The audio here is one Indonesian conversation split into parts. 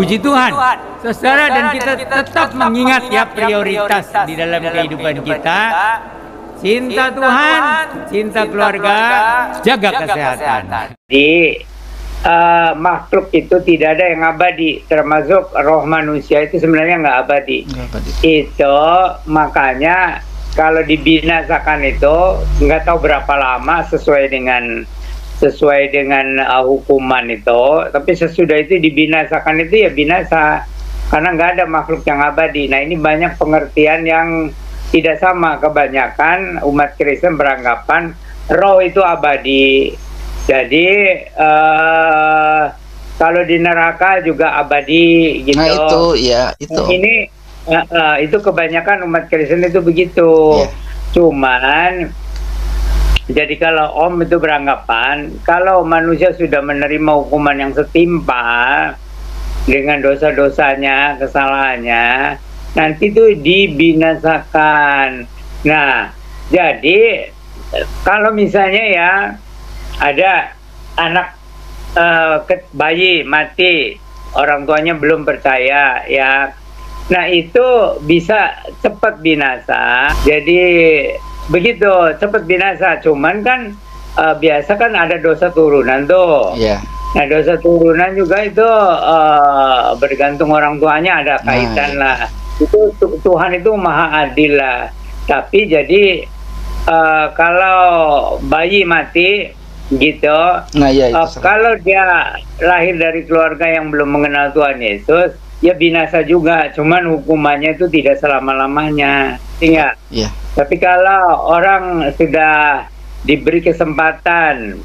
Puji Tuhan, saudara, dan kita tetap mengingat ya prioritas di dalam kehidupan kita. Cinta Tuhan, cinta keluarga, jaga kesehatan. Di makhluk itu tidak ada yang abadi, termasuk roh manusia itu sebenarnya nggak abadi. Itu makanya kalau dibinasakan itu nggak tahu berapa lama sesuai dengan hukuman itu, tapi sesudah itu dibinasakan itu ya binasa, karena nggak ada makhluk yang abadi. Nah, ini banyak pengertian yang tidak sama. Kebanyakan umat Kristen beranggapan roh itu abadi. Jadi kalau di neraka juga abadi gitu. Nah itu ya itu. Nah, ini itu kebanyakan umat Kristen itu begitu. Yeah. Cuman jadi kalau Om itu beranggapan kalau manusia sudah menerima hukuman yang setimpal dengan dosa-dosanya, kesalahannya, nanti itu dibinasakan. Nah, jadi kalau misalnya ya ada anak bayi mati, orang tuanya belum percaya ya, nah itu bisa cepat binasa. Jadi begitu cepat binasa. Cuman kan biasa kan ada dosa turunan tuh. Yeah. Nah, dosa turunan juga itu bergantung orang tuanya, ada kaitan lah. Itu Tuhan itu maha adil lah. Tapi jadi kalau bayi mati gitu, nah, ya, kalau dia lahir dari keluarga yang belum mengenal Tuhan Yesus, ya binasa juga. Cuman hukumannya itu tidak selama-lamanya. Iya. Yeah. Tapi kalau orang sudah diberi kesempatan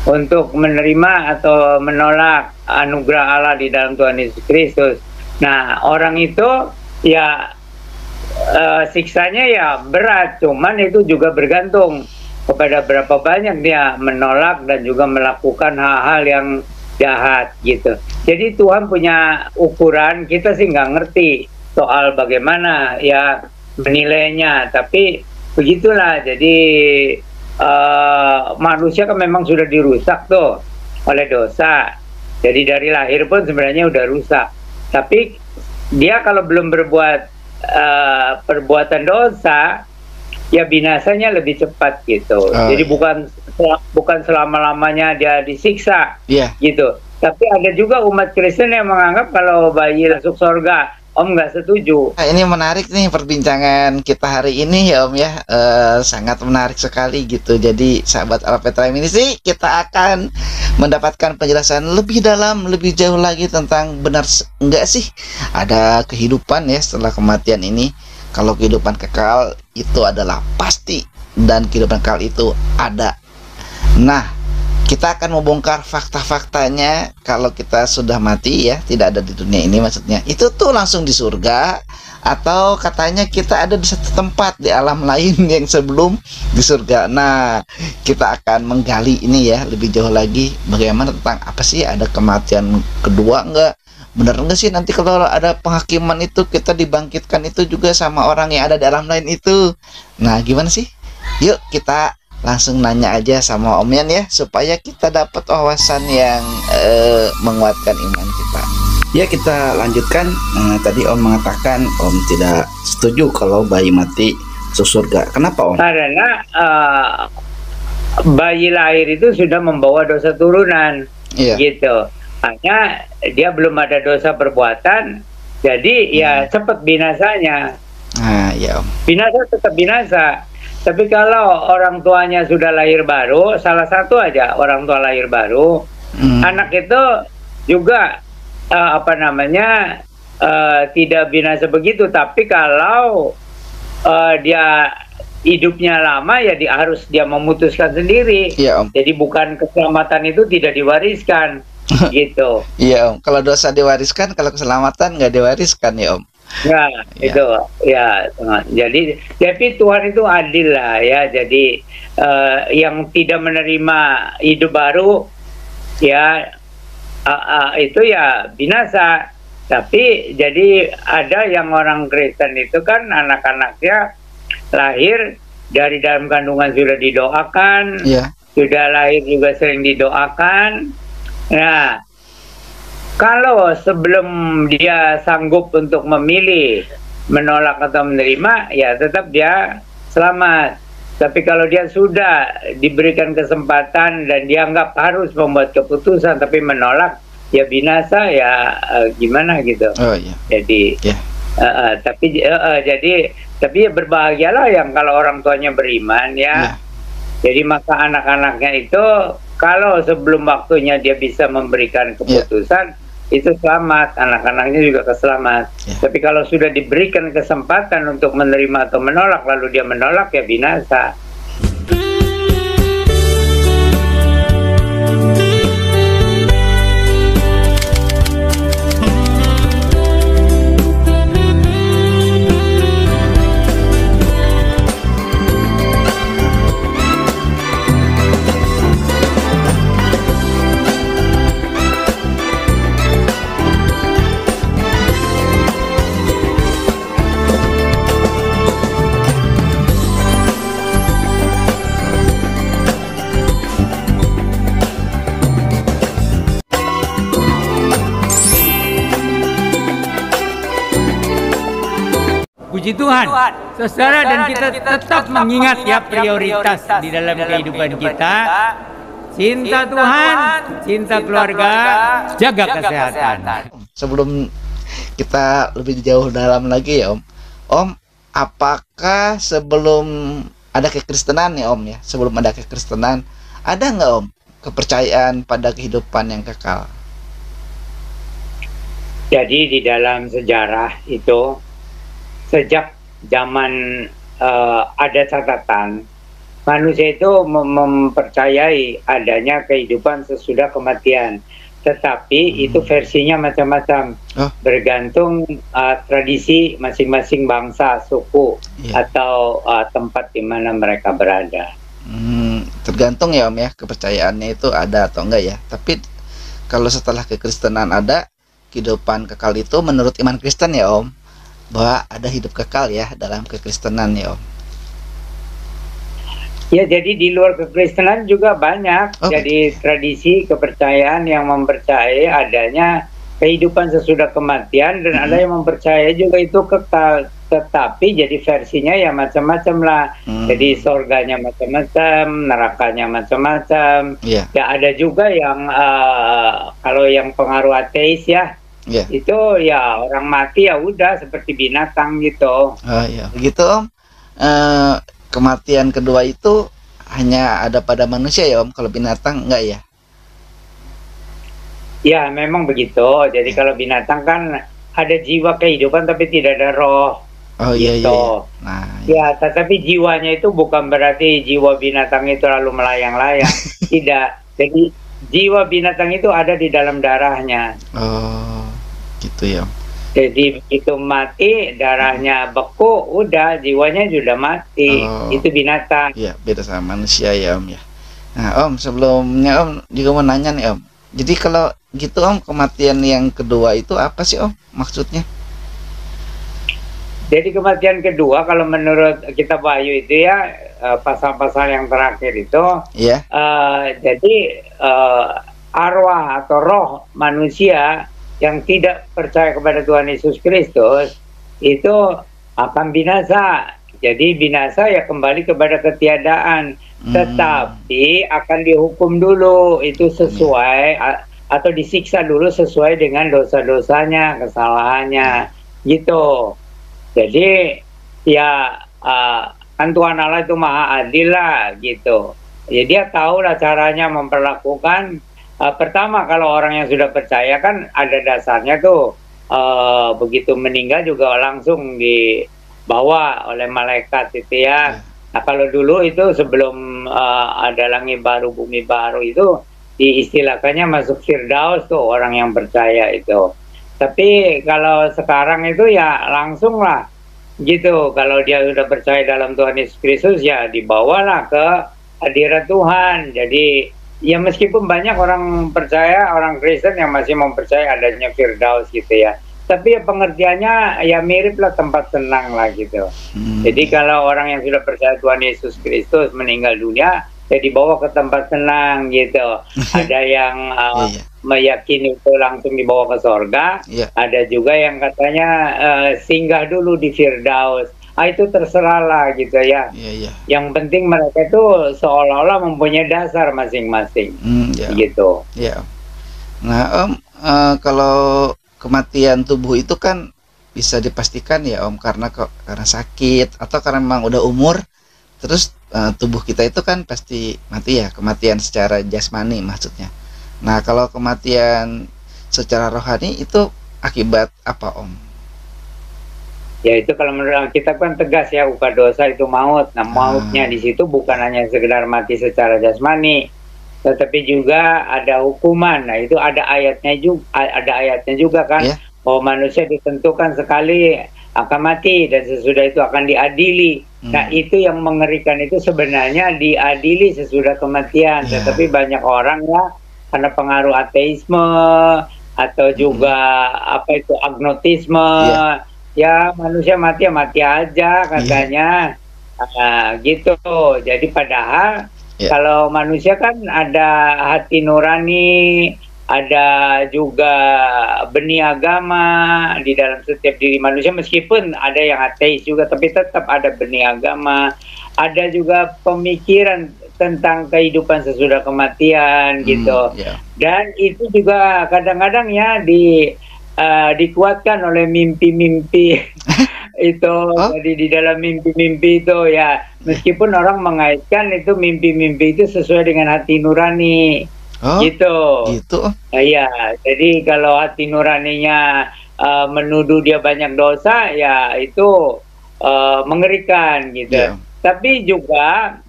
untuk menerima atau menolak anugerah Allah di dalam Tuhan Yesus Kristus, nah orang itu ya siksanya ya berat. Cuman itu juga bergantung kepada berapa banyak dia menolak dan juga melakukan hal-hal yang jahat gitu. Jadi Tuhan punya ukuran, kita sih nggak ngerti soal bagaimana ya menilainya, tapi begitulah. Jadi manusia kan memang sudah dirusak tuh oleh dosa. Jadi dari lahir pun sebenarnya udah rusak. Tapi dia kalau belum berbuat perbuatan dosa, ya binasanya lebih cepat gitu. Jadi bukan selama-lamanya dia disiksa, gitu. Tapi ada juga umat Kristen yang menganggap kalau bayi masuk surga. Om nggak setuju. Nah, ini menarik nih perbincangan kita hari ini ya Om ya, sangat menarik sekali gitu. Jadi sahabat Alpha Time ini sih kita akan mendapatkan penjelasan lebih dalam, lebih jauh lagi tentang benar enggak sih ada kehidupan ya setelah kematian ini. Kalau kehidupan kekal itu adalah pasti, dan kehidupan kekal itu ada. Nah, kita akan membongkar fakta-faktanya. Kalau kita sudah mati ya, tidak ada di dunia ini, maksudnya itu tuh langsung di surga, atau katanya kita ada di satu tempat di alam lain yang sebelum di surga. Nah, kita akan menggali ini ya lebih jauh lagi, bagaimana tentang apa sih ada kematian kedua enggak? Benar enggak sih nanti kalau ada penghakiman itu kita dibangkitkan itu juga sama orang yang ada di alam lain itu? Nah, gimana sih? Yuk kita langsung nanya aja sama Om Yan ya, supaya kita dapat wawasan yang menguatkan iman kita. Ya, kita lanjutkan. Tadi Om mengatakan Om tidak setuju kalau bayi mati masuk surga. Kenapa Om? Karena bayi lahir itu sudah membawa dosa turunan, gitu. Hanya dia belum ada dosa perbuatan, jadi ya cepat binasanya. Ya Om. Binasa tetap binasa. Tapi kalau orang tuanya sudah lahir baru, salah satu aja orang tua lahir baru, anak itu juga tidak binasa begitu. Tapi kalau dia hidupnya lama ya harus dia memutuskan sendiri. Ya, Om. Jadi bukan keselamatan itu tidak diwariskan. Gitu. Iya Om, kalau dosa diwariskan, kalau keselamatan nggak diwariskan ya Om. Ya, itu ya. Jadi Tuhan itu adil lah ya. Jadi yang tidak menerima hidup baru ya itu ya binasa. Tapi jadi ada yang orang Kristen itu kan anak-anaknya lahir dari dalam kandungan sudah didoakan, sudah lahir juga sering didoakan. Nah, Kalau sebelum dia sanggup untuk memilih menolak atau menerima, ya tetap dia selamat. Tapi kalau dia sudah diberikan kesempatan dan dianggap harus membuat keputusan tapi menolak, ya binasa, ya gimana gitu. Oh iya. Jadi Ya. tapi ya berbahagialah yang kalau orang tuanya beriman ya. Ya. Jadi maka anak-anaknya itu kalau sebelum waktunya dia bisa memberikan keputusan, itu selamat, anak-anaknya juga keselamat. Tapi kalau sudah diberikan kesempatan untuk menerima atau menolak lalu dia menolak, ya binasa. Puji Tuhan, saudara, dan kita tetap mengingat ya prioritas di dalam kehidupan kita. Cinta Tuhan, cinta keluarga, jaga kesehatan. Sebelum kita lebih jauh dalam lagi ya Om, Om, apakah sebelum ada kekristenan ya Om ya, sebelum ada kekristenan, ada nggak Om kepercayaan pada kehidupan yang kekal? Jadi di dalam sejarah itu sejak zaman ada catatan, manusia itu mempercayai adanya kehidupan sesudah kematian. Tetapi itu versinya macam-macam, bergantung tradisi masing-masing bangsa, suku, atau tempat di mana mereka berada. Tergantung ya Om ya, kepercayaannya itu ada atau enggak ya. Tapi kalau setelah kekristenan ada, kehidupan kekal itu menurut iman Kristen ya Om, bahwa ada hidup kekal ya dalam kekristenan ya Om. Ya, jadi di luar kekristenan juga banyak. Jadi tradisi kepercayaan yang mempercayai adanya kehidupan sesudah kematian, dan ada yang mempercayai juga itu kekal. Tetapi jadi versinya ya macam-macam lah. Jadi surganya macam-macam, nerakanya macam-macam. Ya ada juga yang kalau yang pengaruh ateis ya, itu ya orang mati ya udah seperti binatang gitu. Begitu Om. Kematian kedua itu hanya ada pada manusia ya Om, kalau binatang enggak ya? Ya memang begitu. Jadi kalau binatang kan ada jiwa kehidupan tapi tidak ada roh. Gitu. Ya, tetapi jiwanya itu bukan berarti jiwa binatang itu lalu melayang-layang. Tidak. Jadi jiwa binatang itu ada di dalam darahnya. Oh, gitu ya. Jadi begitu mati, darahnya beku, udah jiwanya sudah mati. Itu binatang. Iya, beda sama manusia ya Om ya. Nah Om, sebelumnya Om juga mau nanya nih Om. Jadi kalau gitu Om, kematian yang kedua itu apa sih Om maksudnya? Jadi kematian kedua kalau menurut kitab Wahyu itu ya, pasal-pasal yang terakhir itu, jadi arwah atau roh manusia yang tidak percaya kepada Tuhan Yesus Kristus itu akan binasa. Jadi binasa ya kembali kepada ketiadaan, tetapi akan dihukum dulu, itu sesuai atau disiksa dulu sesuai dengan dosa-dosanya, kesalahannya, gitu. Jadi ya kan Tuhan Allah itu maha adil lah gitu. Jadi dia tahu lah caranya memperlakukan. Pertama, kalau orang yang sudah percaya kan ada dasarnya tuh, begitu meninggal juga langsung dibawa oleh malaikat itu ya. Nah kalau dulu itu sebelum ada langit baru bumi baru itu diistilahkannya masuk Firdaus tuh orang yang percaya itu. Tapi kalau sekarang itu ya langsung lah gitu. Kalau dia sudah percaya dalam Tuhan Yesus Kristus ya dibawalah ke hadirat Tuhan. Jadi ya meskipun banyak orang percaya, orang Kristen yang masih mempercayai adanya Firdaus gitu ya. Tapi ya pengertiannya ya mirip lah tempat senang lah gitu. Jadi kalau orang yang sudah percaya Tuhan Yesus Kristus meninggal dunia, ya dibawa ke tempat senang gitu. Ada yang Iya. meyakini itu langsung dibawa ke sorga, Iya. ada juga yang katanya singgah dulu di Firdaus. Itu terserah lah gitu ya. Iya, iya. Yang penting mereka itu seolah-olah mempunyai dasar masing-masing Ya. gitu. Ya. Nah, Om, kalau kematian tubuh itu kan bisa dipastikan ya, Om, karena karena sakit atau karena memang udah umur, terus tubuh kita itu kan pasti mati ya, kematian secara jasmani maksudnya. Nah, kalau kematian secara rohani itu akibat apa, Om? Ya itu kalau menurut kita kan tegas ya, uka dosa itu maut. Nah, mautnya di situ bukan hanya sekedar mati secara jasmani, tetapi juga ada hukuman. Nah, itu ada ayatnya juga kan. Ya. Bahwa manusia ditentukan sekali akan mati dan sesudah itu akan diadili. Nah, itu yang mengerikan, itu sebenarnya diadili sesudah kematian. Ya. Tetapi banyak orang ya karena pengaruh ateisme atau juga agnotisme. Ya manusia mati ya mati aja katanya. Gitu. Jadi padahal kalau manusia kan ada hati nurani, ada juga benih agama di dalam setiap diri manusia, meskipun ada yang ateis juga, tapi tetap ada benih agama. Ada juga pemikiran tentang kehidupan sesudah kematian gitu. Dan itu juga kadang-kadang ya dikuatkan oleh mimpi-mimpi itu. Jadi di dalam mimpi-mimpi itu ya, meskipun orang mengaitkan itu mimpi-mimpi itu sesuai dengan hati nurani. Gitu. Iya, jadi kalau hati nuraninya menuduh dia banyak dosa, ya itu mengerikan gitu. Tapi juga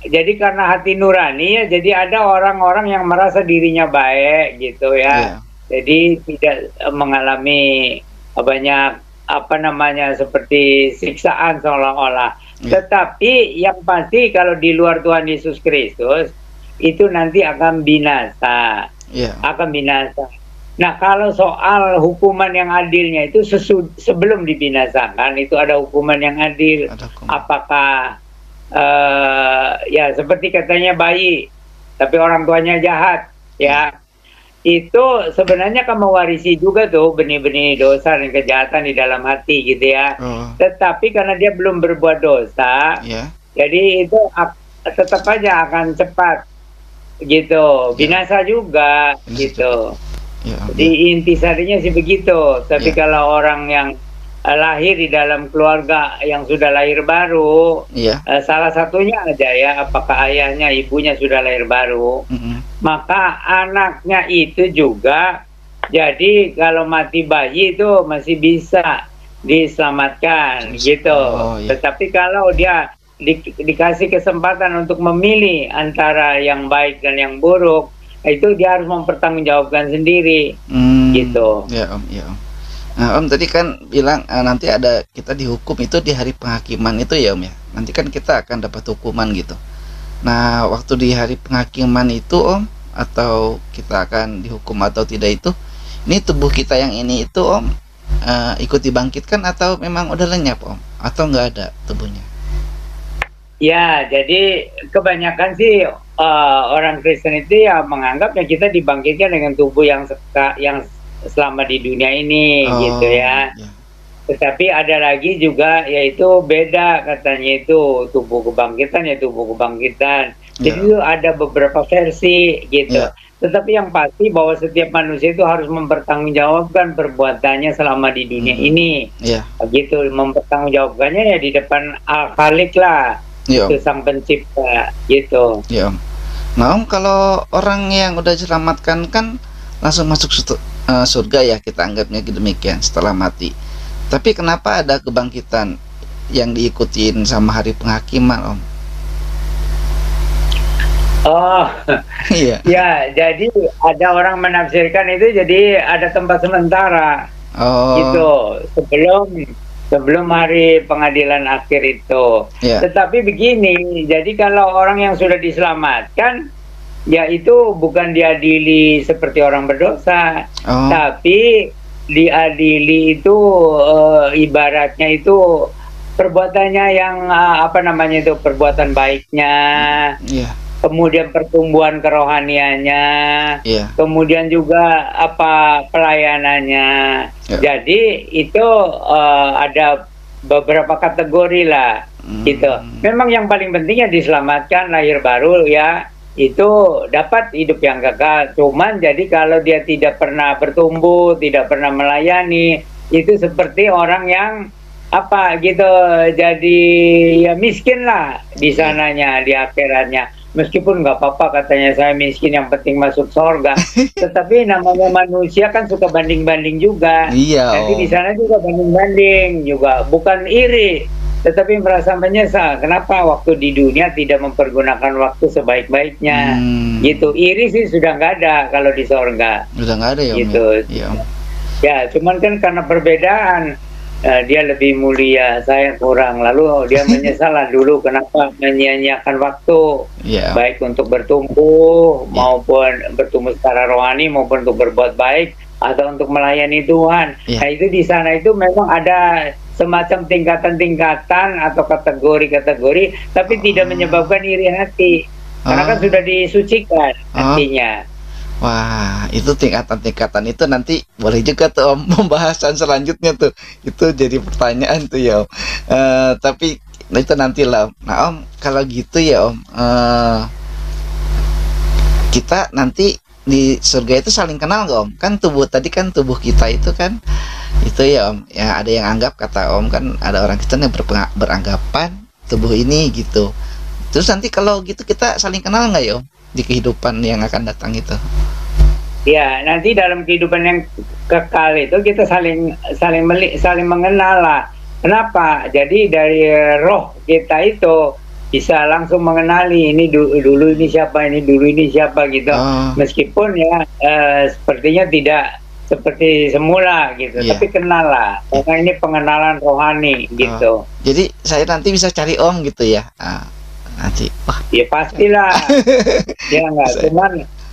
jadi karena hati nurani ya, jadi ada orang-orang yang merasa dirinya baik gitu ya. Jadi tidak mengalami banyak seperti siksaan seolah-olah. Tetapi yang pasti kalau di luar Tuhan Yesus Kristus itu nanti akan binasa. Akan binasa. Nah, kalau soal hukuman yang adilnya itu sebelum dibinasakan itu ada hukuman yang adil. Apakah ya seperti katanya bayi tapi orang tuanya jahat ya, itu sebenarnya akan mewarisi juga tuh benih-benih dosa dan kejahatan di dalam hati gitu ya. Tetapi karena dia belum berbuat dosa, jadi itu tetap aja akan cepat gitu, binasa juga gitu. Jadi intisarinya sih begitu. Tapi kalau orang yang lahir di dalam keluarga yang sudah lahir baru, salah satunya aja ya, apakah ayahnya, ibunya sudah lahir baru, maka anaknya itu juga, jadi kalau mati bayi itu masih bisa diselamatkan gitu. Tetapi kalau dia dikasih kesempatan untuk memilih antara yang baik dan yang buruk, itu dia harus mempertanggungjawabkan sendiri gitu. Ya, Om, ya, Om. Nah, Om tadi kan bilang nanti ada kita dihukum itu di hari penghakiman itu ya, Om ya. Nanti kan kita akan dapat hukuman gitu. Nah, waktu di hari penghakiman itu, Om, atau kita akan dihukum atau tidak itu, ini tubuh kita yang ini itu, Om, ikut dibangkitkan atau memang udah lenyap, Om? Atau nggak ada tubuhnya? Ya, jadi kebanyakan sih orang Kristen itu ya menganggapnya kita dibangkitkan dengan tubuh yang selama di dunia ini gitu ya. Tetapi ada lagi juga yaitu beda katanya, itu tubuh kebangkitan ya tubuh kebangkitan. Jadi itu ada beberapa versi gitu. Tetapi yang pasti bahwa setiap manusia itu harus mempertanggungjawabkan perbuatannya selama di dunia ini. Gitu, mempertanggungjawabkannya ya di depan Al-Khaliq lah. Itu Sang Pencipta gitu. Nah, Om, kalau orang yang udah diselamatkan kan langsung masuk surga ya, kita anggapnya demikian setelah mati. Tapi kenapa ada kebangkitan yang diikutin sama hari penghakiman, Om? Ya, jadi ada orang menafsirkan itu jadi ada tempat sementara gitu sebelum hari pengadilan akhir itu. Tetapi begini, jadi kalau orang yang sudah diselamatkan, ya itu bukan diadili seperti orang berdosa, tapi diadili itu ibaratnya itu perbuatannya yang apa namanya itu, perbuatan baiknya, Iya. kemudian pertumbuhan kerohaniannya, Iya. kemudian juga apa pelayanannya. Ya. Jadi itu ada beberapa kategori lah gitu. Memang yang paling penting ya diselamatkan, lahir baru ya, itu dapat hidup yang kekal. Cuman jadi kalau dia tidak pernah bertumbuh, tidak pernah melayani, itu seperti orang yang apa gitu, jadi ya miskin lah di sananya, di akhiratnya. Meskipun nggak apa-apa katanya saya miskin, yang penting masuk surga. Tetapi namanya manusia kan suka banding-banding juga. Iya, Nanti di Om. sana juga banding-banding juga, bukan iri, tetapi merasa menyesal. Kenapa waktu di dunia tidak mempergunakan waktu sebaik-baiknya? Gitu. Iri sih sudah nggak ada kalau di surga. Udah nggak ada ya, Om. Gitu. Iya, Om. Ya, cuman kan karena perbedaan, dia lebih mulia, saya kurang. Lalu dia menyesal lah dulu kenapa menyia-nyiakan waktu, Iya. baik untuk bertumbuh maupun bertumbuh secara rohani maupun untuk berbuat baik atau untuk melayani Tuhan. Iya. Nah itu di sana itu memang ada semacam tingkatan-tingkatan atau kategori-kategori, tapi tidak menyebabkan iri hati, karena kan sudah disucikan hatinya. Wah, itu tingkatan-tingkatan itu nanti boleh juga tuh Om pembahasan selanjutnya tuh. Itu jadi pertanyaan tuh ya Om. Tapi itu nantilah. Nah Om, kalau gitu ya Om, kita nanti di surga itu saling kenal nggak Om? Kan tubuh tadi kan tubuh kita itu kan itu ya Om. Ya ada yang anggap kata Om kan ada orang Kristen yang beranggapan tubuh ini gitu. Terus nanti kalau gitu kita saling kenal nggak ya Om di kehidupan yang akan datang itu? Ya, nanti dalam kehidupan yang kekal itu kita saling mengenal lah. Kenapa? Jadi dari roh kita itu bisa langsung mengenali ini dulu ini siapa, ini dulu ini siapa gitu. Meskipun ya sepertinya tidak seperti semula gitu, tapi kenal lah. Karena ini pengenalan rohani gitu. Jadi saya nanti bisa cari Om gitu ya. Nanti. Wah. Ya pastilah. Ya enggak,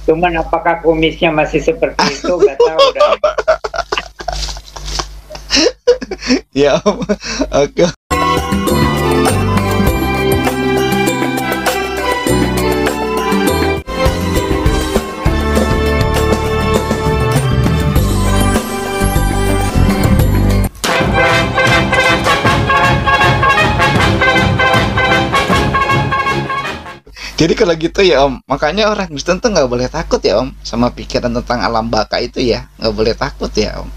cuman apakah kumisnya masih seperti itu nggak tahu dah. Ya Om. Oke. Jadi kalau gitu ya Om, makanya orang Kristen tuh nggak boleh takut ya Om sama pikiran tentang alam baka itu ya, nggak boleh takut ya Om.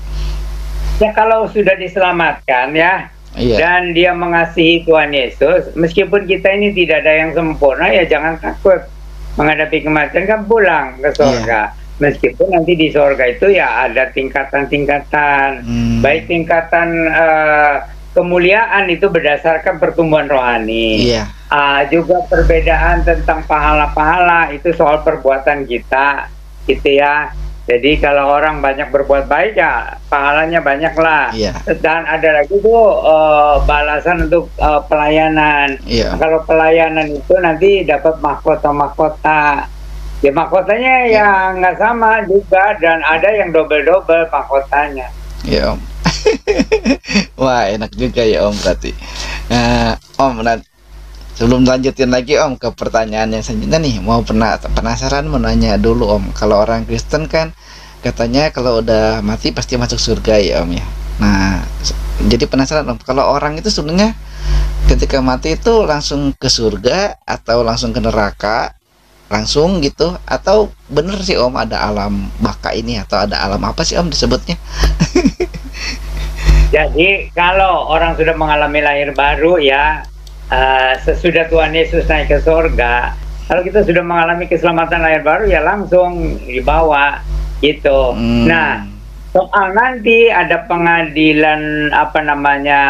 Ya kalau sudah diselamatkan ya, dan dia mengasihi Tuhan Yesus, meskipun kita ini tidak ada yang sempurna ya jangan takut menghadapi kematian, kan pulang ke surga. Meskipun nanti di surga itu ya ada tingkatan-tingkatan, baik tingkatan kemuliaan itu berdasarkan pertumbuhan rohani. Juga perbedaan tentang pahala-pahala itu soal perbuatan kita, gitu ya. Jadi kalau orang banyak berbuat baik ya pahalanya banyak lah. Dan ada lagi tuh balasan untuk pelayanan. Kalau pelayanan itu nanti dapat mahkota-mahkota. Ya mahkotanya ya nggak sama juga, dan ada yang double-double mahkotanya. Iya Om. Wah enak juga ya Om berarti. Om, sebelum lanjutin lagi Om ke pertanyaan yang selanjutnya nih, mau penasaran mau nanya dulu Om. Kalau orang Kristen kan katanya kalau udah mati pasti masuk surga ya Om ya. Nah jadi penasaran Om, kalau orang itu sebenarnya ketika mati itu langsung ke surga atau langsung ke neraka langsung gitu, atau bener sih Om ada alam baka ini, atau ada alam apa sih Om disebutnya? Jadi kalau orang sudah mengalami lahir baru ya, sesudah Tuhan Yesus naik ke surga, kalau kita sudah mengalami keselamatan lahir baru ya langsung dibawa gitu. Nah soal nanti ada pengadilan apa namanya,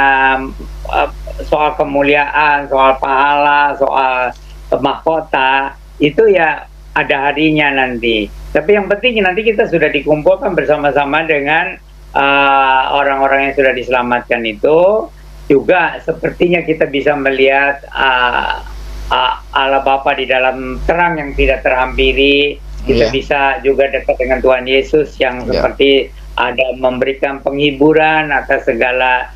soal kemuliaan, soal pahala, soal mahkota, itu ya ada harinya nanti. Tapi yang penting nanti kita sudah dikumpulkan bersama-sama dengan orang-orang yang sudah diselamatkan itu. Juga sepertinya kita bisa melihat Allah Bapa di dalam terang yang tidak terhampiri. Kita bisa juga dekat dengan Tuhan Yesus yang seperti ada memberikan penghiburan atas segala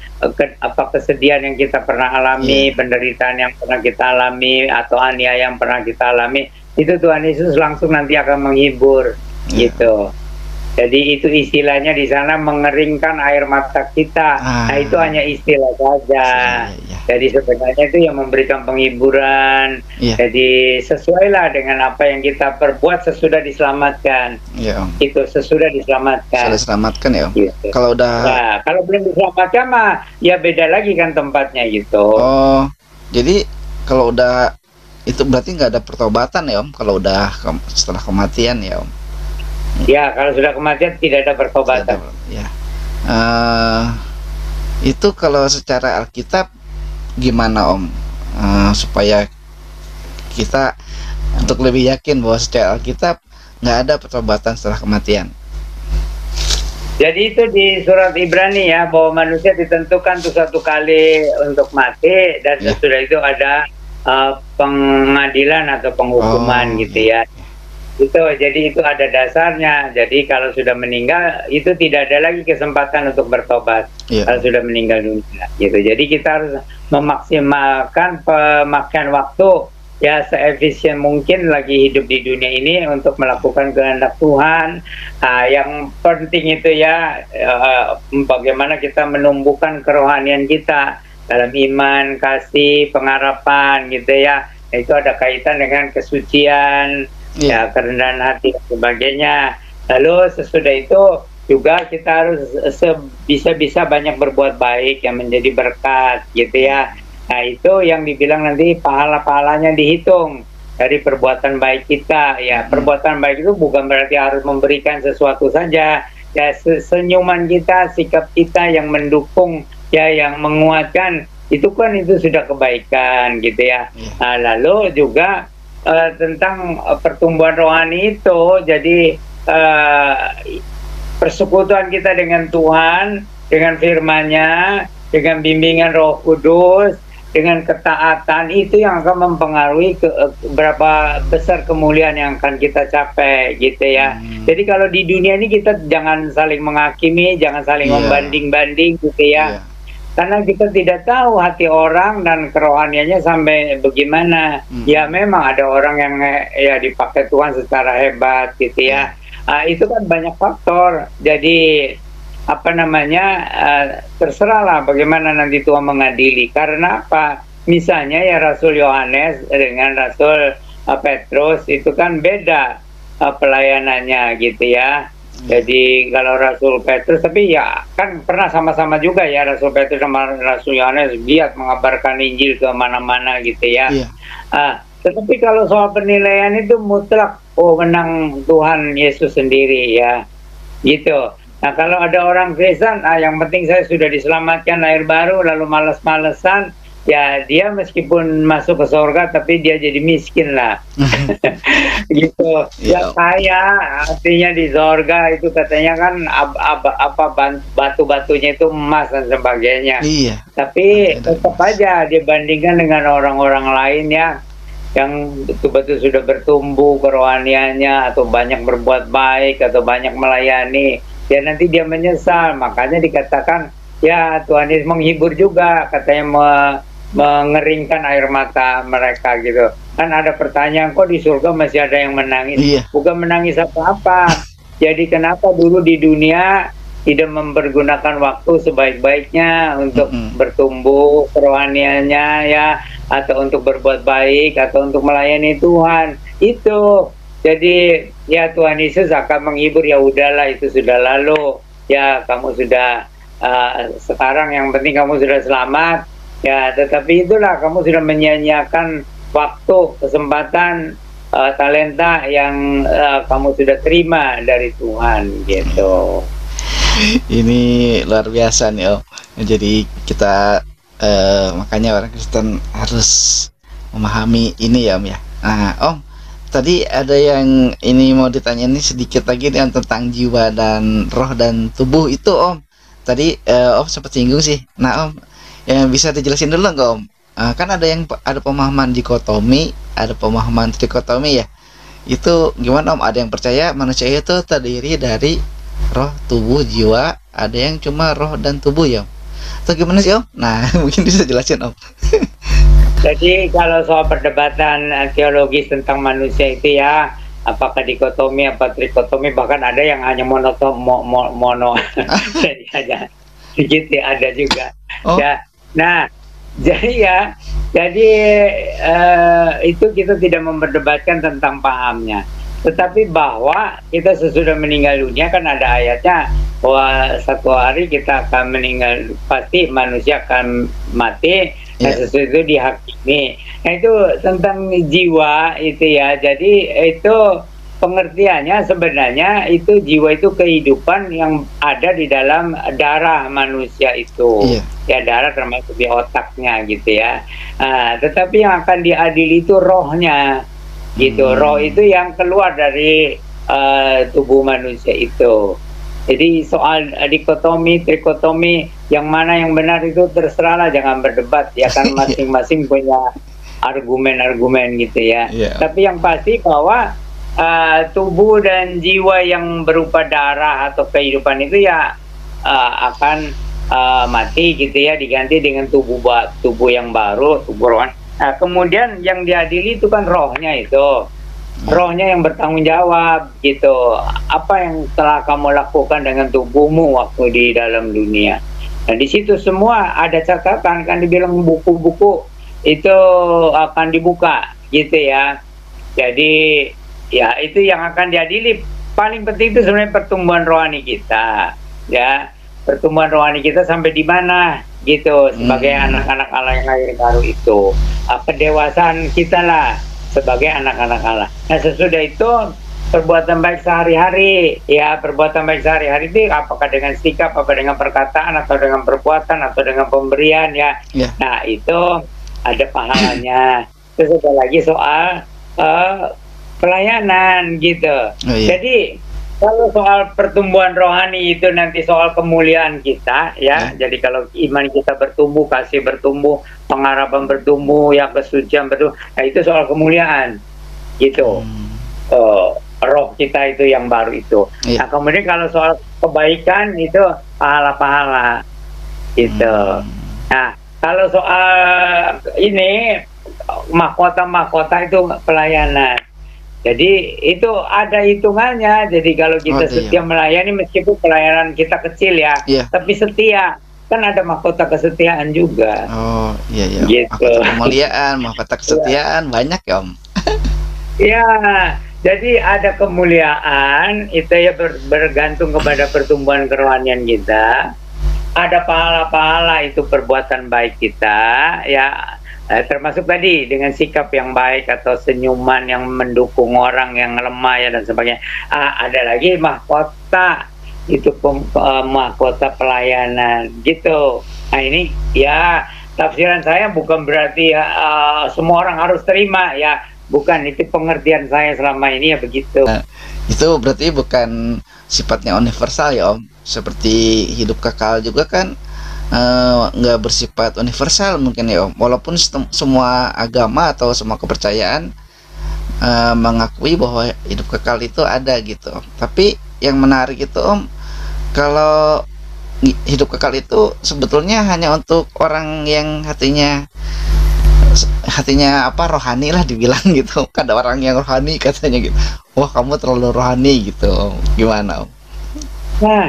apa kesedihan yang kita pernah alami, penderitaan yang pernah kita alami, atau aniaya yang pernah kita alami, itu Tuhan Yesus langsung nanti akan menghibur, gitu. Jadi itu istilahnya di sana mengeringkan air mata kita. Nah itu hanya istilah saja. Jadi sebenarnya itu yang memberikan penghiburan. Jadi sesuailah dengan apa yang kita perbuat sesudah diselamatkan. Itu sesudah diselamatkan. Sudah diselamatkan ya. Gitu. Kalau udah. Nah, kalau belum diselamatkan mah ya beda lagi kan tempatnya gitu. Oh, jadi kalau udah itu berarti nggak ada pertobatan ya Om? Kalau udah setelah kematian ya Om? Ya, kalau sudah kematian tidak ada pertobatan. Ya. Itu kalau secara Alkitab gimana Om? Supaya kita untuk lebih yakin bahwa secara Alkitab nggak ada pertobatan setelah kematian. Jadi itu di surat Ibrani ya, bahwa manusia ditentukan tuh satu kali untuk mati, dan sesudah itu ada pengadilan atau penghukuman gitu ya. Itu jadi itu ada dasarnya. Jadi kalau sudah meninggal itu tidak ada lagi kesempatan untuk bertobat. Kalau sudah meninggal dunia gitu. Jadi kita harus memaksimalkan pemakaian waktu ya seefisien mungkin lagi hidup di dunia ini untuk melakukan kehendak Tuhan. Yang penting itu ya bagaimana kita menumbuhkan kerohanian kita dalam iman, kasih, pengharapan gitu ya. Itu ada kaitan dengan kesucian, ya kerendahan hati dan sebagainya. Lalu sesudah itu juga kita harus bisa banyak berbuat baik yang menjadi berkat gitu ya. Nah itu yang dibilang nanti pahala-pahalanya dihitung dari perbuatan baik kita ya. Perbuatan baik itu bukan berarti harus memberikan sesuatu saja ya, senyuman kita, sikap kita yang mendukung ya, yang menguatkan, itu kan itu sudah kebaikan gitu ya. Nah, lalu juga tentang pertumbuhan rohani itu, jadi persekutuan kita dengan Tuhan, dengan firman-Nya, dengan bimbingan Roh Kudus, dengan ketaatan, itu yang akan mempengaruhi berapa besar kemuliaan yang akan kita capai gitu ya. Jadi kalau di dunia ini kita jangan saling menghakimi, jangan saling membanding-banding gitu ya. Karena kita tidak tahu hati orang dan kerohaniannya sampai bagaimana. Ya memang ada orang yang ya dipakai Tuhan secara hebat gitu ya. Itu kan banyak faktor. Jadi apa namanya, terserahlah bagaimana nanti Tuhan mengadili. Karena apa? Misalnya ya Rasul Yohanes dengan Rasul Petrus itu kan beda pelayanannya gitu ya. Jadi kalau Rasul Petrus, tapi ya kan pernah sama-sama juga ya Rasul Petrus sama Rasul Yohanes giat mengabarkan Injil ke mana-mana gitu ya. Tetapi kalau soal penilaian itu mutlak menang Tuhan Yesus sendiri ya, gitu. Nah kalau ada orang Kristen, yang penting saya sudah diselamatkan lahir baru, lalu malas-malesan, ya dia meskipun masuk ke surga tapi dia jadi miskin lah. Gitu. Ya kaya artinya di surga itu katanya kan batu-batunya itu emas dan sebagainya. Tapi tetap aja dibandingkan dengan orang-orang lain ya, yang betul-betul sudah bertumbuh kerohaniannya, atau banyak berbuat baik, atau banyak melayani, ya nanti dia menyesal. Makanya dikatakan ya Tuhan Yesus menghibur juga, katanya mengeringkan air mata mereka gitu. Kan ada pertanyaan, kok di surga masih ada yang menangis? Bukan menangis apa-apa. Jadi kenapa dulu di dunia tidak mempergunakan waktu sebaik-baiknya untuk bertumbuh kerohaniannya ya, atau untuk berbuat baik, atau untuk melayani Tuhan. Itu jadi ya Tuhan Yesus akan menghibur, ya udahlah itu sudah lalu ya, kamu sudah sekarang yang penting kamu sudah selamat ya. Tetapi itulah kamu sudah menyia-nyiakan waktu, kesempatan, talenta yang kamu sudah terima dari Tuhan gitu. Ini luar biasa nih Om. Jadi kita makanya orang Kristen harus memahami ini ya Om ya. Nah Om, tadi ada yang ini mau ditanya ini sedikit lagi yang tentang jiwa dan roh dan tubuh itu Om. Tadi Om sempat singgung sih. Nah Om, yang bisa dijelasin dulu nggak Om? Kan ada pemahaman dikotomi, ada pemahaman trikotomi ya. Itu gimana Om? Ada yang percaya manusia itu terdiri dari roh, tubuh, jiwa, ada yang cuma roh dan tubuh ya. atau gimana sih Om? Nah, mungkin bisa jelasin Om. Jadi kalau soal perdebatan teologis tentang manusia itu ya, apakah dikotomi apa trikotomi, bahkan ada yang hanya mono jadi aja begitu ada juga. Oh. Ya. Nah, jadi itu kita tidak memperdebatkan tentang pahamnya, tetapi bahwa kita sesudah meninggal dunia kan ada ayatnya bahwa satu hari kita akan meninggal, pasti manusia akan mati. Nah, sesuatu itu dihakimi. Nah, itu tentang jiwa itu ya. Jadi itu pengertiannya sebenarnya itu jiwa itu kehidupan yang ada di dalam darah manusia itu. Ya, darah termasuk di otaknya gitu ya. Tetapi yang akan diadili itu rohnya gitu. Roh itu yang keluar dari tubuh manusia itu. Jadi soal dikotomi, trikotomi, yang mana yang benar itu terserahlah, jangan berdebat ya kan, masing-masing punya argumen-argumen gitu ya. Tapi yang pasti bahwa tubuh dan jiwa yang berupa darah atau kehidupan itu ya akan mati gitu ya, diganti dengan tubuh yang baru, tubuh rohani. Nah, kemudian yang diadili itu kan rohnya itu. Rohnya yang bertanggung jawab gitu. Apa yang telah kamu lakukan dengan tubuhmu waktu di dalam dunia. Nah, di situ semua ada catatan, kan dibilang buku-buku itu akan dibuka gitu ya. Jadi ya itu yang akan diadili. Paling penting itu sebenarnya pertumbuhan rohani kita ya. Pertumbuhan rohani kita sampai di mana gitu sebagai anak-anak Allah yang lahir baru itu. Pendewasaan kita lah sebagai anak-anak Allah. Nah, sesudah itu perbuatan baik sehari-hari ya, perbuatan baik sehari-hari itu apakah dengan sikap, apa dengan perkataan, atau dengan perbuatan, atau dengan pemberian ya. Nah, itu ada pahalanya. Terus ada lagi soal pelayanan gitu. Jadi kalau soal pertumbuhan rohani itu nanti soal kemuliaan kita ya. Jadi kalau iman kita bertumbuh, kasih bertumbuh, pengharapan bertumbuh, ya kesucian bertumbuh, nah itu soal kemuliaan gitu. Roh kita itu yang baru itu. Nah, kemudian kalau soal kebaikan itu pahala-pahala gitu. Nah, kalau soal ini mahkota-mahkota itu pelayanan. Jadi itu ada hitungannya. Jadi kalau kita setia melayani, meskipun pelayanan kita kecil ya, tapi setia, kan ada mahkota kesetiaan juga. Oh iya iya. Gitu. Mahkota kemuliaan, mahkota kesetiaan banyak ya Om. Ya, jadi ada kemuliaan itu ya bergantung kepada pertumbuhan kerohanian kita. Ada pahala-pahala itu perbuatan baik kita ya. Termasuk tadi dengan sikap yang baik atau senyuman yang mendukung orang yang lemah ya dan sebagainya. Ada lagi mahkota itu mahkota pelayanan gitu. Nah ini ya tafsiran saya bukan berarti semua orang harus terima ya, bukan, itu pengertian saya selama ini ya begitu. Itu berarti bukan sifatnya universal ya Om, seperti hidup kekal juga kan nggak bersifat universal mungkin ya Om, walaupun semua agama atau semua kepercayaan mengakui bahwa hidup kekal itu ada gitu. Tapi yang menarik itu Om, kalau hidup kekal itu sebetulnya hanya untuk orang yang hatinya apa, rohani lah dibilang gitu. Ada orang yang rohani katanya gitu, wah kamu terlalu rohani gitu Om. Gimana Om? Nah,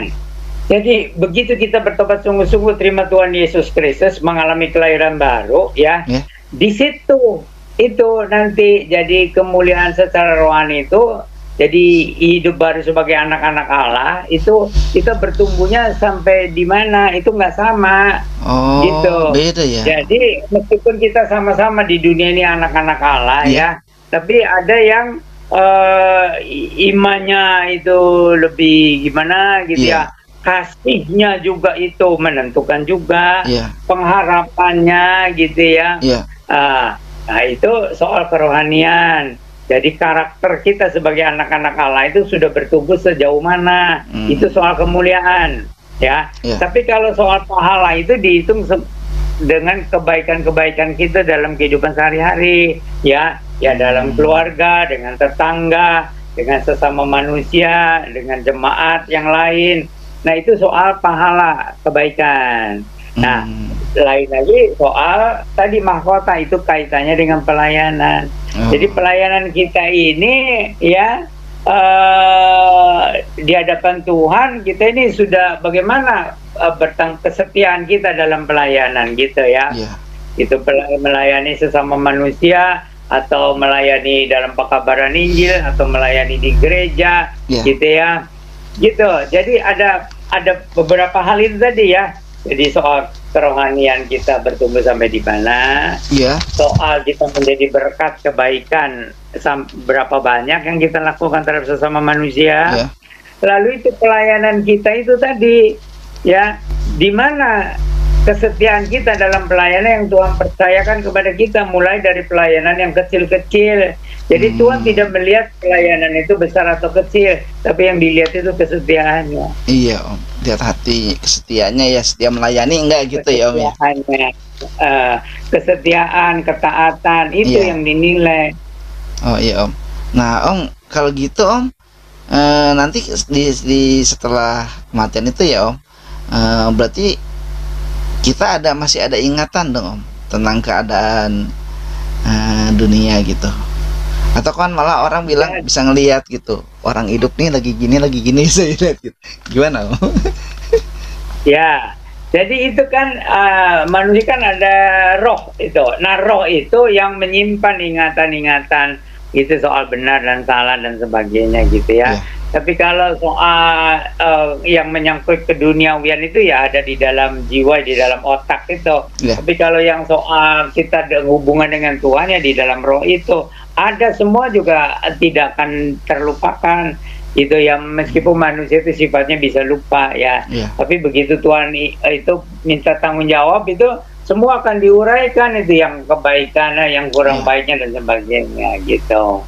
jadi begitu kita bertobat sungguh-sungguh, terima Tuhan Yesus Kristus, mengalami kelahiran baru ya, di situ itu nanti jadi kemuliaan secara rohani itu, jadi hidup baru sebagai anak-anak Allah itu kita bertumbuhnya sampai di mana itu nggak sama. Gitu. Beda ya. Jadi meskipun kita sama-sama di dunia ini anak-anak Allah ya, tapi ada yang imannya itu lebih gimana gitu ya. Kasihnya juga itu menentukan juga, pengharapannya gitu ya. Nah itu soal kerohanian. Jadi karakter kita sebagai anak-anak Allah itu sudah bertumbuh sejauh mana, itu soal kemuliaan ya. Tapi kalau soal pahala itu dihitung dengan kebaikan-kebaikan kita dalam kehidupan sehari-hari ya, dalam keluarga, dengan tetangga, dengan sesama manusia, dengan jemaat yang lain. Nah itu soal pahala kebaikan. Nah, Hmm. lain lagi soal tadi mahkota itu kaitannya dengan pelayanan. Oh. Jadi pelayanan kita ini ya di hadapan Tuhan kita ini sudah bagaimana kesetiaan kita dalam pelayanan gitu ya. Iya. Itu melayani sesama manusia atau melayani dalam pekabaran Injil atau melayani di gereja gitu ya. Gitu. Jadi ada beberapa hal itu tadi ya. Jadi soal kerohanian kita bertumbuh sampai di mana, soal kita menjadi berkat kebaikan berapa banyak yang kita lakukan terhadap sesama manusia, lalu itu pelayanan kita itu tadi ya, di mana kesetiaan kita dalam pelayanan yang Tuhan percayakan kepada kita, mulai dari pelayanan yang kecil-kecil. Jadi Tuhan tidak melihat pelayanan itu besar atau kecil, tapi yang dilihat itu kesetiaannya. Iya Om, lihat hati kesetiaannya ya, setia melayani enggak gitu ya Om ya. Kesetiaan, ketaatan itu yang dinilai. Oh iya Om. Nah Om, kalau gitu Om, nanti di setelah kematian itu ya Om, berarti kita masih ada ingatan dong Om tentang keadaan dunia gitu. Atau kan malah orang bilang bisa ngelihat gitu, orang hidup nih lagi gini saya lihat gitu. Gimana Om? Ya, jadi itu kan manusia kan ada roh itu. Nah, roh itu yang menyimpan ingatan-ingatan itu soal benar dan salah dan sebagainya gitu ya. Tapi kalau soal yang menyangkut keduniawian itu ya ada di dalam jiwa, di dalam otak itu. Tapi kalau yang soal kita hubungan dengan Tuhan ya di dalam roh itu ada, semua juga tidak akan terlupakan. Itu yang meskipun manusia itu sifatnya bisa lupa ya. Tapi begitu Tuhan itu minta tanggung jawab, itu semua akan diuraikan, itu yang kebaikannya, yang kurang baiknya dan sebagainya gitu.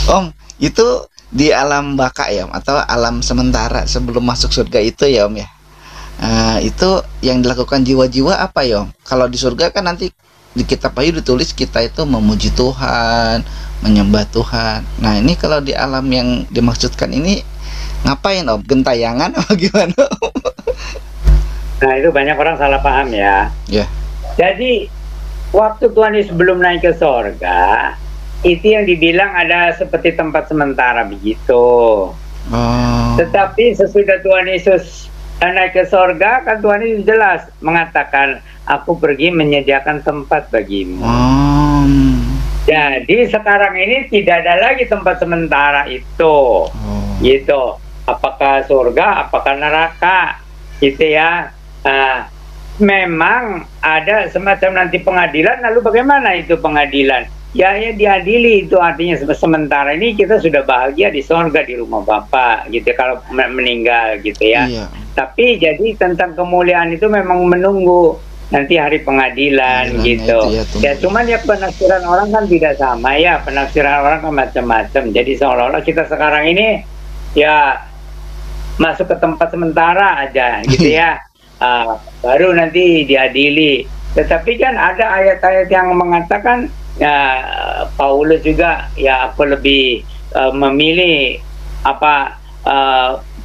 Om, itu di alam baka ya Om, atau alam sementara sebelum masuk surga itu ya Om ya. Itu yang dilakukan jiwa-jiwa apa ya Om? Kalau di surga kan nanti di kitab Wahyu ditulis kita itu memuji Tuhan, menyembah Tuhan. Nah ini kalau di alam yang dimaksudkan ini ngapain Om? Gentayangan apa gimana Om? Nah itu banyak orang salah paham ya. Jadi waktu Tuhan Yesus belum naik ke sorga, itu yang dibilang ada seperti tempat sementara begitu. Tetapi sesudah Tuhan Yesus naik ke sorga, kan Tuhan Yesus jelas mengatakan, aku pergi menyediakan tempat bagimu. Jadi sekarang ini tidak ada lagi tempat sementara itu. Gitu. Apakah surga, apakah neraka, gitu ya. Memang ada semacam nanti pengadilan, lalu bagaimana itu pengadilan? Ya diadili, itu artinya sementara ini kita sudah bahagia di surga, di rumah Bapa gitu kalau meninggal gitu ya. Tapi jadi tentang kemuliaan itu memang menunggu nanti hari pengadilan gitu. Ya cuman ya penafsiran orang kan tidak sama ya, penafsiran orang kan macam-macam. Jadi seolah-olah kita sekarang ini ya masuk ke tempat sementara aja gitu ya. Baru nanti diadili. Tetapi kan ada ayat-ayat yang mengatakan ya, Paulus juga ya aku lebih memilih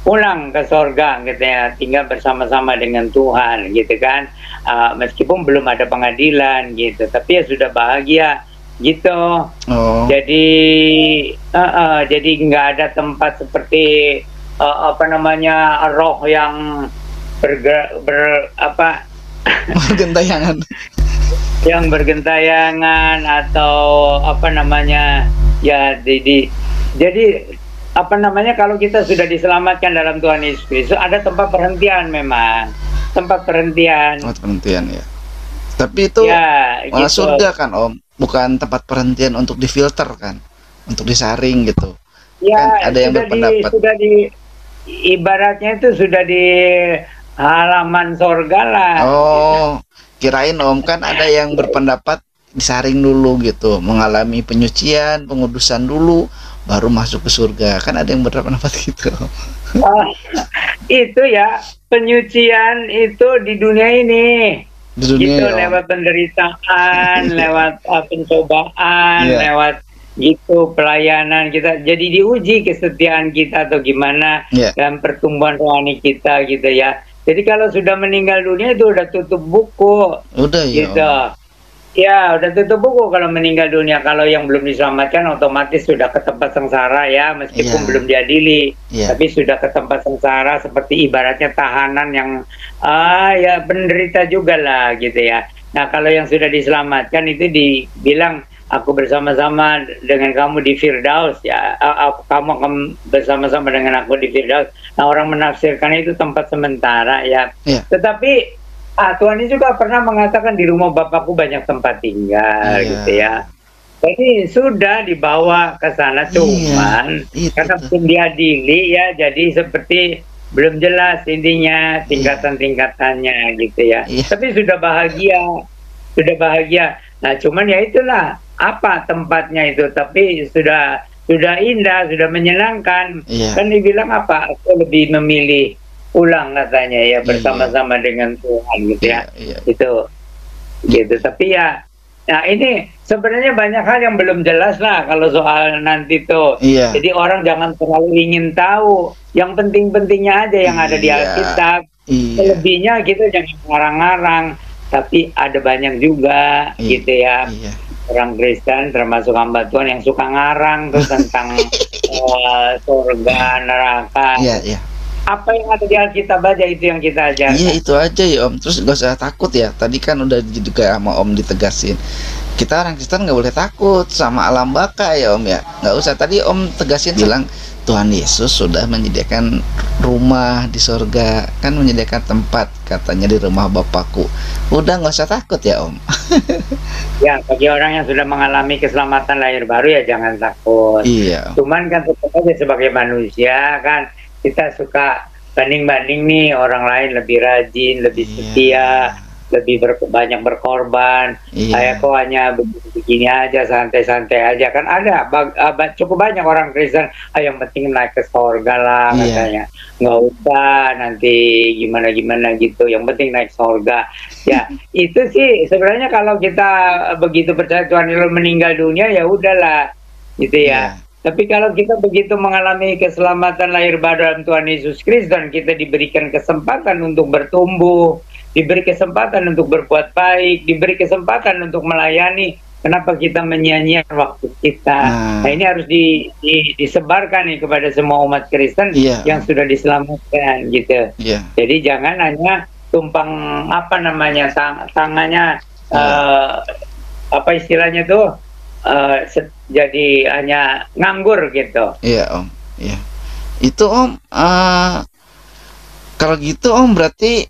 pulang ke sorga gitu ya, tinggal bersama-sama dengan Tuhan gitu kan, meskipun belum ada pengadilan gitu, tapi ya sudah bahagia gitu. Jadi nggak ada tempat seperti roh yang bergentayangan yang bergentayangan atau kalau kita sudah diselamatkan dalam Tuhan Yesus Kristus, ada tempat perhentian, memang tempat perhentian ya. Tapi itu malah gitu. Surga kan Om, bukan tempat perhentian untuk difilter kan, untuk disaring gitu ya, kan ada yang berpendapat ibaratnya itu sudah di halaman surga lah. Kirain Om, kan ada yang berpendapat disaring dulu gitu, mengalami penyucian, pengudusan dulu, baru masuk ke surga. Kan ada yang berpendapat gitu. Itu ya, penyucian itu di dunia ini. Di dunia, gitu, lewat penderitaan, lewat pencobaan, lewat gitu pelayanan kita. Jadi diuji kesetiaan kita atau gimana, dan pertumbuhan rohani kita gitu ya. Jadi kalau sudah meninggal dunia itu udah tutup buku, Udah ya gitu. Om. Ya, udah tutup buku kalau meninggal dunia. Kalau yang belum diselamatkan otomatis sudah ke tempat sengsara ya, meskipun Iya. belum diadili. Iya. Tapi sudah ke tempat sengsara seperti ibaratnya tahanan yang ya penderita juga lah gitu ya. Nah, kalau yang sudah diselamatkan itu dibilang aku bersama-sama dengan kamu di Firdaus ya. Kamu akan bersama-sama dengan aku di Firdaus. Nah, orang menafsirkan itu tempat sementara ya. Iya. Tetapi Tuhan Yesus juga pernah mengatakan di rumah Bapakku banyak tempat tinggal Iya. gitu ya. Jadi sudah dibawa ke sana, cuman itu karena tuh. belum diadili ya, jadi seperti belum jelas intinya tingkatan-tingkatannya gitu ya. Iya. Tapi sudah bahagia. Nah, cuman ya itulah apa tempatnya itu, tapi sudah indah, sudah menyenangkan. Iya. Kan dibilang apa? Aku lebih memilih pulang katanya ya bersama-sama dengan Tuhan gitu ya. Iya. Itu gitu. Tapi ya, nah ini sebenarnya banyak hal yang belum jelas lah kalau soal nanti tuh. Iya. Jadi orang jangan terlalu ingin tahu. Yang penting-pentingnya aja yang ada di Iya. Alkitab. Iya. Selebihnya kita jangan ngarang-ngarang. Tapi ada banyak juga gitu ya. Iya. Orang Kristen termasuk hamba Tuhan yang suka ngarang tuh tentang surga, neraka. Iya. Apa yang ada di Alkitab aja itu yang kita ajarkan. Iya, itu aja ya Om. Terus gak usah takut ya. Tadi kan udah juga sama Om ditegasin. Kita orang Kristen nggak boleh takut sama alam baka ya Om ya. Nggak usah. Tadi Om tegasin bilang Tuhan Yesus sudah menyediakan rumah di sorga. Kan menyediakan tempat katanya di rumah Bapakku. Udah nggak usah takut ya Om. Ya, bagi orang yang sudah mengalami keselamatan lahir baru ya jangan takut. Iya. Cuman kan tetap aja sebagai manusia kan kita suka banding-banding nih, orang lain lebih rajin, lebih setia, lebih banyak berkorban. Saya kok hanya begini aja, santai-santai aja. Kan ada cukup banyak orang Kristen, yang penting naik ke surga lah katanya. Nggak usah nanti gimana-gimana gitu, yang penting naik surga. Ya, itu sih sebenarnya kalau kita begitu percaya Tuhan Yesus meninggal dunia ya udahlah gitu ya. Tapi kalau kita begitu mengalami keselamatan lahir baru dalam Tuhan Yesus Kristus dan kita diberikan kesempatan untuk bertumbuh, diberi kesempatan untuk berbuat baik, diberi kesempatan untuk melayani, kenapa kita menyia-nyiakan waktu kita? Nah, ini harus disebarkan nih kepada semua umat Kristen yang sudah diselamatkan gitu. Jadi jangan hanya tumpang tangannya apa istilahnya tuh jadi hanya nganggur gitu. Iya Om. Iya. Itu Om. Kalau gitu Om berarti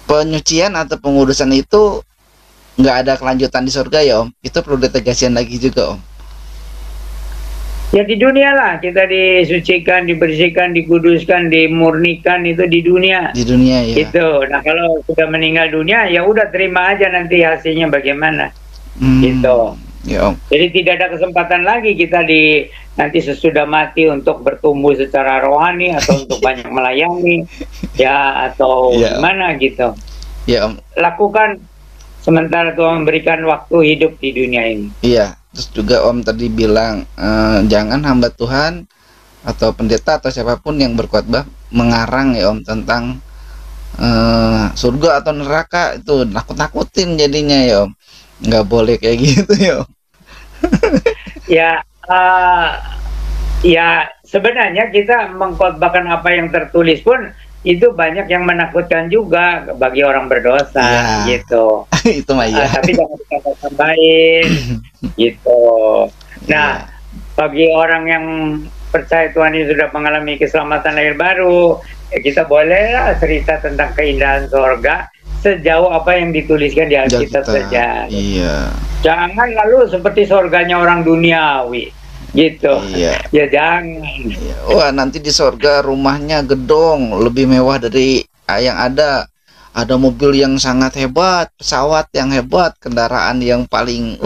penyucian atau pengudusan itu nggak ada kelanjutan di surga ya Om. Itu perlu ditegaskan lagi juga Om. Ya di dunia lah kita disucikan, dibersihkan, dikuduskan, dimurnikan itu di dunia. Di dunia ya. Itu. Nah kalau sudah meninggal dunia ya udah terima aja nanti hasilnya bagaimana. Gitu. Ya Om. Jadi tidak ada kesempatan lagi kita nanti sesudah mati untuk bertumbuh secara rohani atau untuk banyak melayani ya atau gimana gitu. Ya Om. Lakukan sementara Tuhan memberikan waktu hidup di dunia ini. Iya. Terus juga Om tadi bilang jangan hamba Tuhan atau pendeta atau siapapun yang berkhotbah mengarang ya Om tentang surga atau neraka, itu nakut-nakutin jadinya ya Om. Nggak boleh kayak gitu ya Om. Ya sebenarnya kita mengkhotbahkan apa yang tertulis pun itu banyak yang menakutkan juga bagi orang berdosa gitu. Itu mah ya. Tapi jangan ditambah-tambahin gitu. Nah, bagi orang yang percaya Tuhan ini sudah mengalami keselamatan lahir baru, ya kita bolehlah cerita tentang keindahan surga sejauh apa yang dituliskan di Alkitab saja. Iya. Jangan lalu seperti surganya orang duniawi gitu. Iya. Ya jangan. Iya. Wah, nanti di surga rumahnya gedong, lebih mewah dari yang ada. Ada mobil yang sangat hebat, pesawat yang hebat, kendaraan yang paling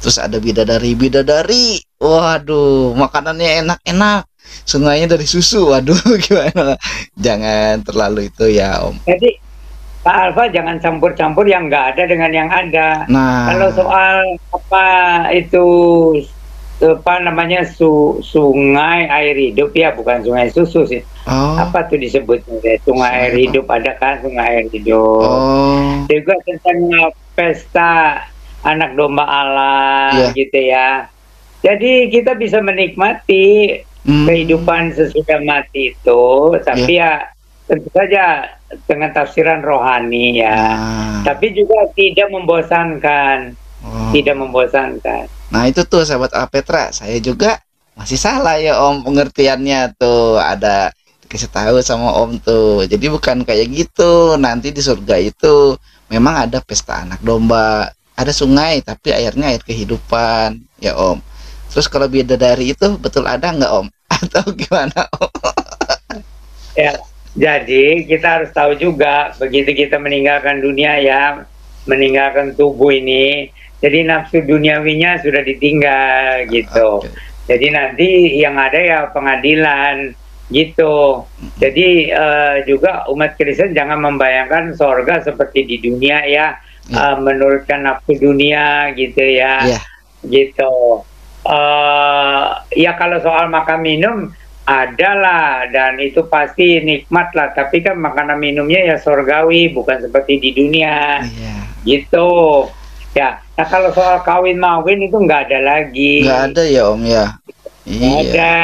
terus ada bidadari. Waduh, makanannya enak-enak. Sungainya dari susu. Waduh, gimana? Jangan terlalu itu ya Om. Jadi Pak Alfa jangan campur-campur yang nggak ada dengan yang ada. Nah, kalau soal apa itu apa namanya sungai air hidup ya, bukan sungai susu sih. Oh. Apa tuh disebutnya? Sungai air Sungai apa? hidup, ada kan sungai air hidup. Oh. Juga tentang pesta anak domba Allah Iya. gitu ya. Jadi kita bisa menikmati Hmm. kehidupan sesudah mati itu, tapi ya tentu saja dengan tafsiran rohani ya. Nah. Tapi juga tidak membosankan, Oh. tidak membosankan. Nah itu tuh sahabat Alpetra, saya juga masih salah ya Om pengertiannya tuh, ada dikasih tahu sama Om tuh. Jadi bukan kayak gitu. Nanti di surga itu memang ada pesta anak domba, ada sungai tapi airnya air kehidupan ya Om. Terus kalau bidadari itu betul ada nggak Om? Atau gimana Om? Ya, jadi kita harus tahu juga begitu kita meninggalkan dunia ya, meninggalkan tubuh ini, jadi nafsu duniawinya sudah ditinggal gitu. Oke. Jadi nanti yang ada ya pengadilan gitu. Jadi juga umat Kristen jangan membayangkan sorga seperti di dunia ya, menurutkan nafsu dunia gitu ya, Iya. gitu. Ya kalau soal makan minum adalah, dan itu pasti nikmat lah, tapi kan makanan minumnya ya sorgawi, bukan seperti di dunia Iya. gitu ya. Nah kalau soal kawin mawin itu nggak ada lagi, Nggak ada ya Om ya. nggak Iya. ada.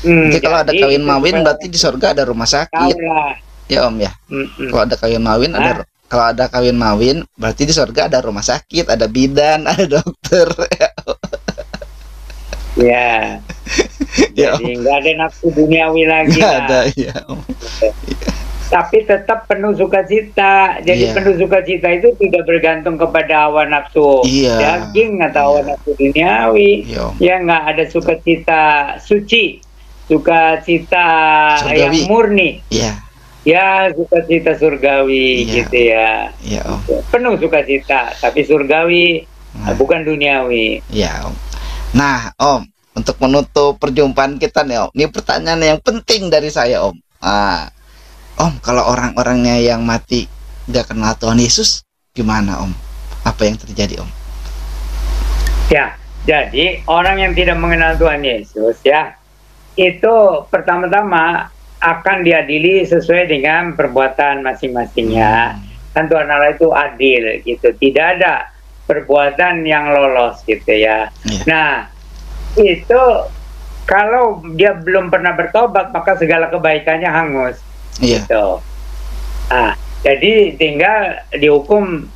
Jadi kalau ada Jadi kawin itu mawin supaya berarti di surga ada rumah tahu sakit lah. ya Om ya. Kalau ada kawin mawin Hah? kalau ada kawin mawin berarti di surga ada rumah sakit, ada bidan, ada dokter. Ya, Ya, jadi nggak ada nafsu duniawi lagi nggak lah. ada ya Om. Tapi tetap penuh sukacita. Jadi Iya. penuh sukacita itu tidak bergantung kepada hawa nafsu Iya. daging atau hawa Iya. nafsu duniawi. Iya, Om. Ya nggak ada sukacita suci, sukacita Surgawi. yang murni. Iya, Ya sukacita surgawi Iya. gitu ya. iya Om. Penuh sukacita, tapi surgawi, Nah. bukan duniawi. Iya Om. Nah Om, untuk menutup perjumpaan kita nih Om, ini pertanyaan yang penting dari saya Om. Om, kalau orang-orangnya yang mati gak kenal Tuhan Yesus, gimana Om? Apa yang terjadi Om? Ya, jadi orang yang tidak mengenal Tuhan Yesus ya, itu pertama-tama akan diadili sesuai dengan perbuatan masing-masingnya. Kan Tuhan Allah itu adil gitu, tidak ada perbuatan yang lolos gitu ya. Iya. Nah, itu kalau dia belum pernah bertobat maka segala kebaikannya hangus. Iya. Gitu. Nah, jadi tinggal dihukum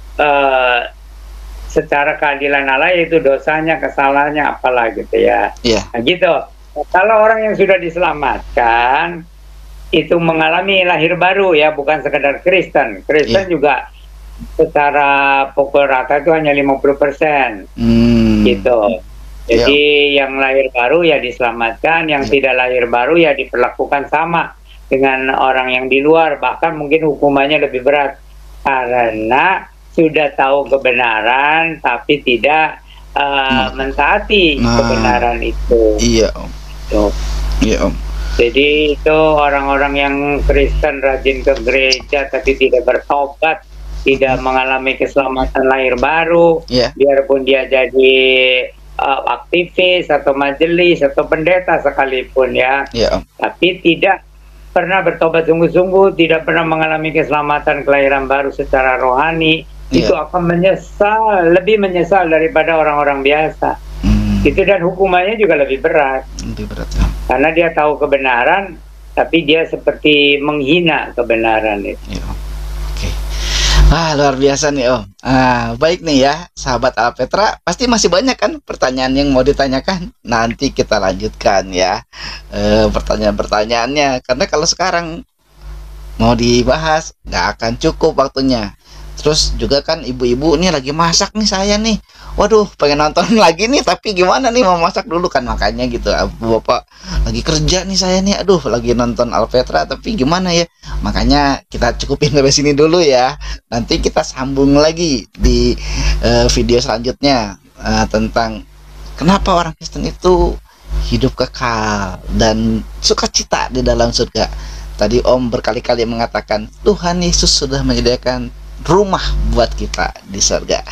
secara keadilan Allah, yaitu dosanya, kesalahannya apalah gitu ya. Iya. Nah, gitu. Nah, kalau orang yang sudah diselamatkan itu mengalami lahir baru ya, bukan sekedar Kristen. Kristen Iya. juga secara pukul rata itu hanya 50%. Gitu. Jadi yang lahir baru ya diselamatkan, yang tidak lahir baru ya diperlakukan sama dengan orang yang di luar, bahkan mungkin hukumannya lebih berat karena sudah tahu kebenaran tapi tidak mentaati kebenaran itu. Iya Om. Tuh. Iya Om. Jadi itu orang-orang yang Kristen rajin ke gereja tapi tidak bertobat, tidak mengalami keselamatan lahir baru, Iya. biarpun dia jadi aktivis atau majelis atau pendeta sekalipun ya, Iya Om. tapi tidak pernah bertobat sungguh-sungguh, tidak pernah mengalami keselamatan kelahiran baru secara rohani, Iya. itu akan menyesal, lebih menyesal daripada orang-orang biasa. Itu, dan hukumannya juga lebih berat Lebih berat Om. karena dia tahu kebenaran tapi dia seperti menghina kebenaran itu. Iya Om. Oke. Luar biasa nih Om. Baik nih ya sahabat Alpetra, pasti masih banyak kan pertanyaan yang mau ditanyakan. Nanti kita lanjutkan ya pertanyaan-pertanyaannya, karena kalau sekarang mau dibahas nggak akan cukup waktunya. Terus juga kan ibu-ibu nih lagi masak nih, saya nih waduh pengen nonton lagi nih, tapi gimana nih mau masak dulu kan, makanya gitu. Bapak lagi kerja nih, saya nih aduh lagi nonton Alpetra tapi gimana ya, makanya kita cukupin sampai sini dulu ya. Nanti kita sambung lagi di video selanjutnya tentang kenapa orang Kristen itu hidup kekal dan sukacita di dalam surga. Tadi Om berkali-kali mengatakan Tuhan Yesus sudah menyediakan rumah buat kita di surga.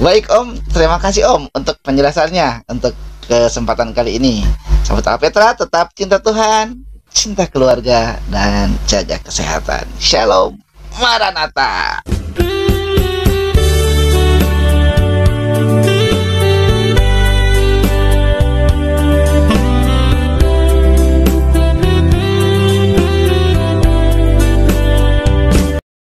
Baik Om, terima kasih Om untuk penjelasannya, untuk kesempatan kali ini. Sahabat Alpetra, tetap cinta Tuhan, cinta keluarga, dan jaga kesehatan. Shalom, Maranatha.